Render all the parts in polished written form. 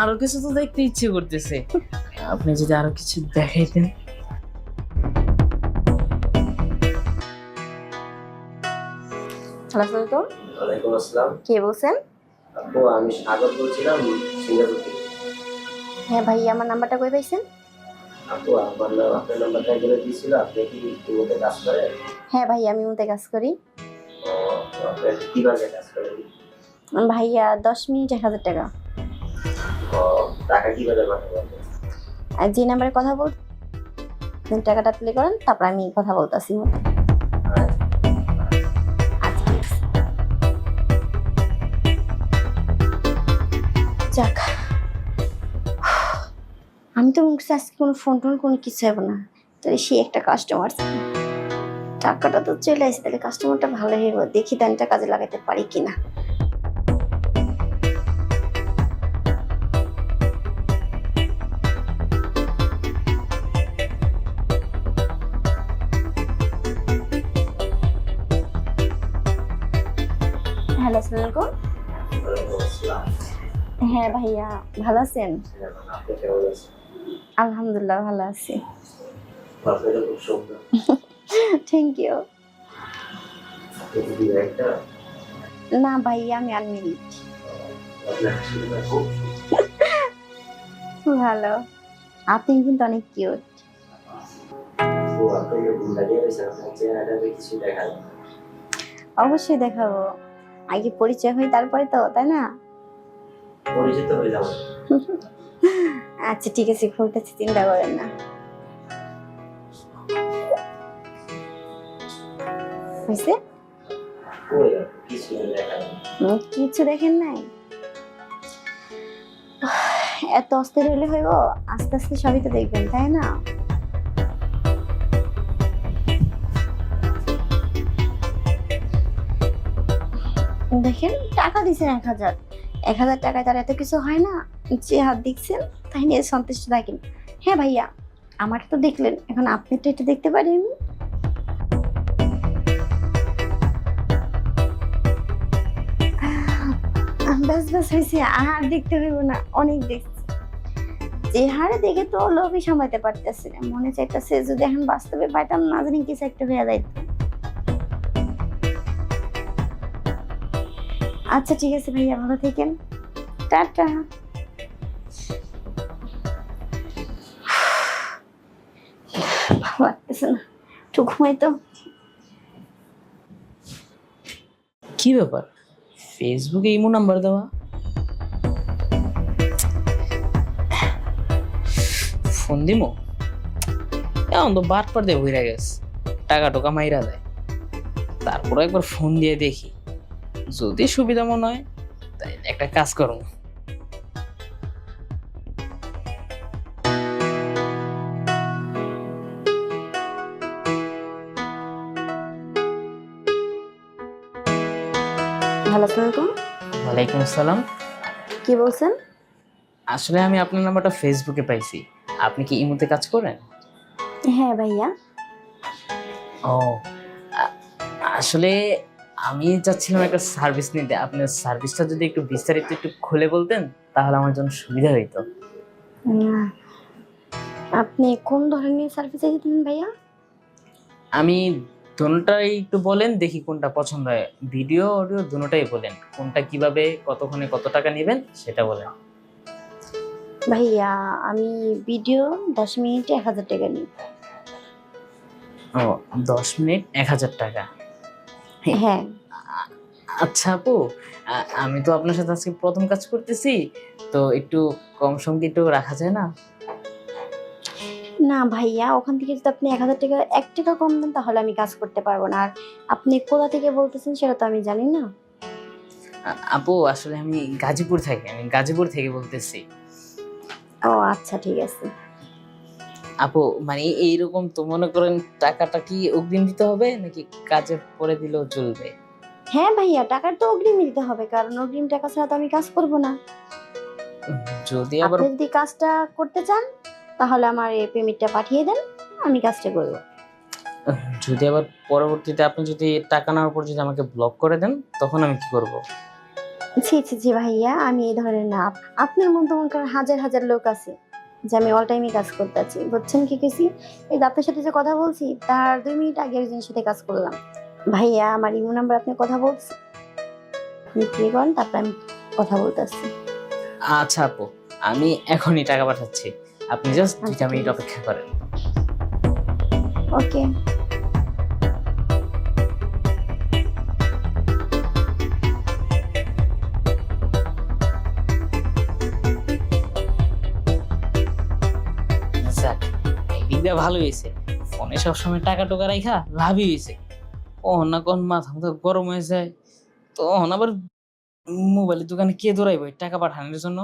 আরো কিছু তো দেখতে ইচ্ছে করতেছে, আপনি যদি আরো কিছু দেখাইতেন। আসসালামু আলাইকুম। ওয়ালাইকুম আসসালাম। কে বলছেন? আপু আমি সাগর বলছিলাম সিঙ্গাপুর থেকে। হ্যাঁ ভাই, আমার নাম্বারটা কই পাইছেন? আপু আপনার নাম্বারটা একজনে দিয়েছিল। আপনি কি ইমোতে কাজ করেন? হ্যাঁ ভাই, আমি ওতে কাজ করি। ও, আপনি কিভাবে কাজ করেন? ভাইয়া 10 মিনিট 1000 টাকা। ও, টাকা কিভাবে পাঠাবেন? আর যে নাম্বারে কথা বল টাকাটা প্লে করেন, তারপর আমি কথা বলতাছি মতো। আচ্ছা ঠিক আছে। যাক, আমি তো মনে করছি আজকে কোনো ফোন টোন কোনো কিছু হবে না, তাহলে সে একটা কাস্টমার, টাকাটা তো চলে আসে, তাহলে কাস্টমারটা ভালো হইব। দেখি দানটা কাজে লাগাতে পারি কিনা। হ্যালো, আসসালামু আলাইকুম। ওয়ালাইকুম আসসালাম। হ্যাঁ ভাইয়া, ভালো আছেন? আপনি কেমন আছেন? আলহামদুলিল্লাহ ভালো আছি। আপনি তো খুব সুন্দর। Thank you. আপনি কি বিবাহিতা? না ভাইয়া, আমি আনমেরিড। আপনার হাসিটা খুব সুন্দর। ভালো। আপনি কিন্তু অনেক কিউট। আপু আপনি যে ভুল লাগিয়ে রয়েছেন, আপনার চেহারাটা কিছু দেখা যায় না। অবশ্যই দেখাবো, আগে পরিচয় হই তারপরে তো, তাই না? পরিচিত হয়ে যাবো। আচ্ছা ঠিক আছে, খুলতেছি, চিন্তা করেন না। হয়েছে? ওই আপু, কিছু দেখা যায় না। কিছু দেখেন নাই? এত অস্থির হইলে হইব? আস্তে আস্তে সবই তো দেখবেন, তাই না? দেখেন, টাকা দিচ্ছেন 1000। 1000 টাকায় তার এত কিছু হয় না? যে হাত দিচ্ছেন তাই নিয়ে সন্তুষ্ট থাকেন। হ্যাঁ ভাইয়া, আমার তো দেখলেন, এখন আপনি তো এটা দেখতে পারি আমি। ব্যাস ব্যাস হয়েছে, আর দেখতে হইব না, অনেক দেখছি। যে হারে দেখে তো লোভই সামলাতে পারতেছে না, মনে চাইতেছে যদি এখন বাস্তবে পাইতাম, না জানি কিছু একটা হয়ে যাইত। আচ্ছা ঠিক আছে ভাইয়া, ভালো থাকেন, টাটা। ভালো লাগতেছে না, একটু ঘুমাই তো। কি ব্যাপার, ফেসবুকে ইমো নাম্বার দেওয়া? ফোন দিমো, এখন তো বাটপার দিয়ে ভইরা গেছে, টাকা টোকা মাইরা দেয়। তারপর একবার ফোন দিয়ে দেখি, যদি সুবিধা মনে হয় তাই একটা কাজ করবো। হ্যালো, আসসালামু আলাইকুম। ওয়ালাইকুম আসসালাম। কি বলছেন? আসলে আমি আপনার নাম্বারটা ফেসবুকে পাইছি, আপনি কি ইমোতে কাজ করেন? হ্যাঁ ভাইয়া। ও, আ- আসলে আমি চাচ্ছিলাম একটা সার্ভিস নিতে, আপনার সার্ভিসটা যদি একটু বিস্তারিত একটু খুলে বলতেন তাহলে আমার জন্য সুবিধা হইতো। উম, আপনি কোন ধরনের সার্ভিস দিতেন ভাইয়া? আমি দুটোটাই একটু বলেন, দেখি কোনটা পছন্দ হয়। ভিডিও অডিও দুটোটাই বলেন, কোনটা কিভাবে কতক্ষণে কত টাকা নেবেন সেটা বলেন। ভাইয়া আমি ভিডিও 10 মিনিটে 1000 টাকা নিই। ও, 10 মিনিট 1000 টাকা। হ্যাঁ। আচ্ছা আপু, আমি তো আপনার সাথে আজকে প্রথম কাজ করতেছি, তো একটু কম সম কি একটু রাখা যায় না? না ভাইয়া, ওখান থেকে যদি আপনি 1000 টাকা 1 টাকা কম দেন তাহলে আমি কাজ করতে পারবো না। আর আপনি কোথা থেকে বলতেছেন সেটা তো আমি জানি না। আপু আসলে আমি গাজীপুর থেকে বলতেছি। ও আচ্ছা ঠিক আছে। আপু মানে এইরকম তো মনে করেন, টাকাটা কি অগ্রিম দিতে হবে নাকি কাজে পরে দিলেও চলবে? হ্যাঁ ভাইয়া, টাকার তো অগ্রিম দিতে হবে, কারণ অগ্রিম টাকা ছাড়া তো আমি কাজ করব না। যদি আবার আপনি যদি কাজটা করতে চান তাহলে আমার এই পেমেন্টটা পাঠিয়ে দেন, আমি কাজটা করব। যদি আবার পরবর্তীতে আপনি যদি টাকা নেওয়ার পর যদি আমাকে ব্লক করে দেন, তখন আমি কি করব? ছি ছি ছি ভাইয়া, আমি এই ধরনের না। আপনার মতো মনে করেন হাজার হাজার লোক আছে যে আমি অল টাইমই কাজ করতে আছি, বুঝছেন কি কেছি? এই যে আপনার সাথে যে কথা বলছি তার 2 মিনিট আগে একজনের সাথে কাজ করলাম। ভাইয়া আমার ইমো নাম্বার আপনি কথা বলছি, আপনি প্লে করেন, তারপর আমি কথা বলতে আসছি। আচ্ছা আপু, আমি এখনই টাকা পাঠাচ্ছি, আপনি জাস্ট 2টা আচ্ছা, মিনিট ঠিক আছে। অপেক্ষা করেন। ওকে। যাক, একদিক দিয়ে ভালো হয়েছে, ফোনে সবসময় টাকা টোকা রাখা লাভই হয়েছে। না কোন মাথা মাথা গরম হয়ে যায়, তখন আবার মোবাইলের দোকানে কে দৌড়াইব এই টাকা পাঠানোর জন্য?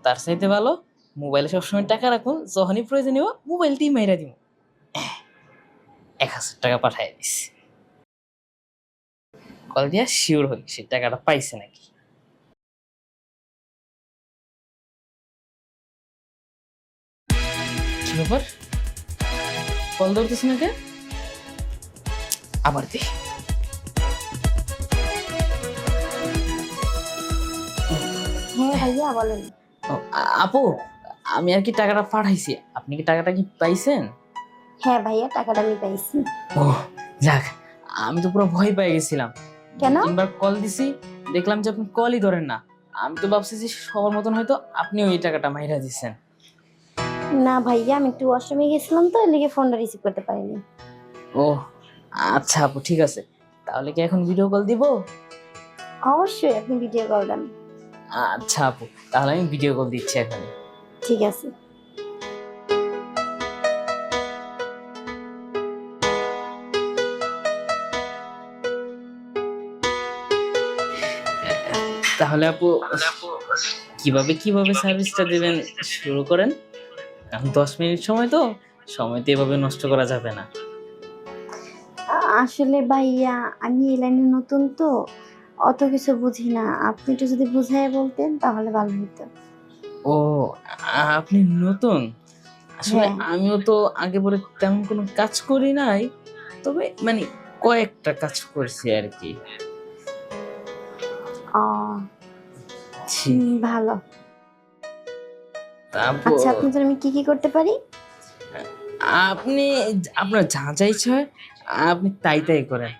তার চাইতে ভালো মোবাইলে সবসময় টাকা রাখো, যখনই প্রয়োজন হইব মোবাইলটাই মাইরা দিব। 1000 টাকা পাঠাই দিস, কল দিয়া শিওর হই সে টাকাটা পাইছে নাকি। কি ব্যাপার, কল ধরতেছ না কে? আবার দেখি। হ্যাঁ ভাইয়া বলেন। আপু, আমি আর কি টাকাটা পাঠাইছি, আপনি কি টাকাটা কি পাইছেন? হ্যাঁ ভাইয়া, টাকাটা আমি পাইছি। ও যাক, আমি তো পুরো ভয় পেয়ে গেছিলাম। কেন? 3বার কল দিছি, দেখলাম যে আপনি কলই ধরেন না। আমি তো ভাবছি যে সবার মতন হয়তো আপনিও এই টাকাটা মাইরা দিচ্ছেন। না ভাইয়া, আমি একটু ওয়াশরুমে গেছিলাম তো, এর লিগে ফোনটা রিসিভ করতে পারিনি। ও আচ্ছা আপু, ঠিক আছে, তাহলে কি এখন ভিডিও কল দিব? অবশ্যই, আপনি ভিডিও কল দেন। আচ্ছা আপু, তাহলে আমি ভিডিও কল দিচ্ছি এখন। ঠিক আছে। তাহলে আপু কিভাবে কিভাবে সার্ভিসটা দেবেন শুরু করেন। এখন 10 মিনিট সময়, তো সময় তো এভাবে নষ্ট করা যাবে না। আসলে ভাইয়া আমি এই লাইনে নতুন তো, অত কিছু বুঝি না। আপনি একটু যদি বুঝাই বলতেন তাহলে ভালো হতো। ও আপনি নতুন? আসলে হ্যাঁ। আমিও তো আগে পরে তেমন কোনো কাজ করি নাই, তবে মানে কয়েকটা কাজ করছি আর কি। ও ছি, ভালো। তারপর আচ্ছা, আপনি আমি কি কি করতে পারি? আপনি আপনার যা যা ইচ্ছা হয় আপনি তাই তাই করেন,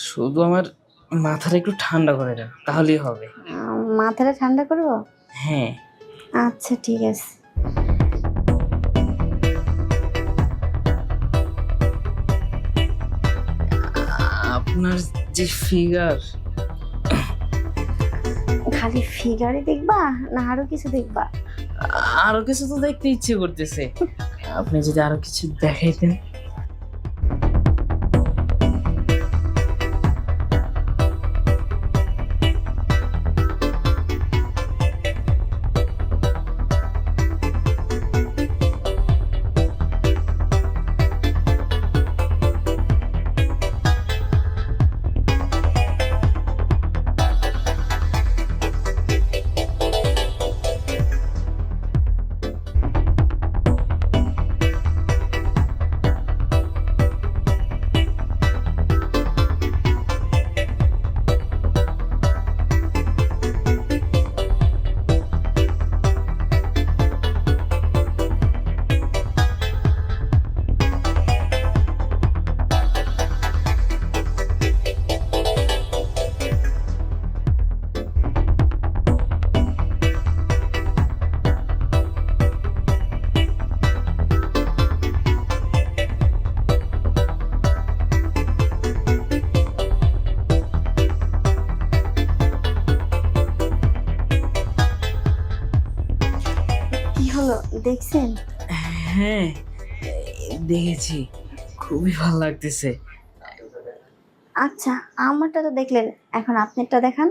শুধু আমার মাথাটা একটু ঠান্ডা করে দেন তাহলেই হবে। মাথাটা ঠান্ডা করবো? হ্যাঁ। আচ্ছা ঠিক আছে। আপনার যে ফিগার, খালি ফিগারই দেখবা না আরো কিছু দেখবা? আরো কিছু তো দেখতে ইচ্ছে করতেছে, আপনি যদি আরো কিছু দেখাইতেন। কি হলো, দেখছেন? হ্যাঁ দেখেছি, খুবই ভালো লাগতেছে। আচ্ছা, আমারটা তো দেখলেন, এখন আপনারটা দেখান।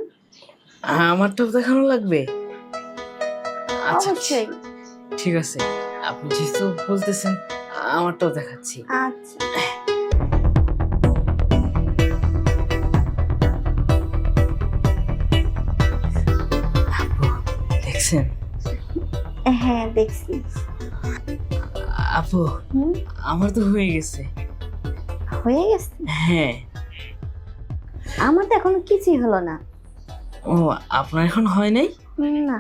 আমারটাও দেখানো লাগবে? আচ্ছা অবশ্যই। ঠিক আছে, আপনি যেহেতু বলতেছেন আমারটাও দেখাচ্ছি। আচ্ছা। আপু দেখছেন? হ্যাঁ দেখছি। আপু হুম, আমার তো হয়ে গেছে। হয়ে গেছে? হ্যাঁ। আমার তো এখনো কিছুই হলো না। ও, আপনার এখন হয় নাই? না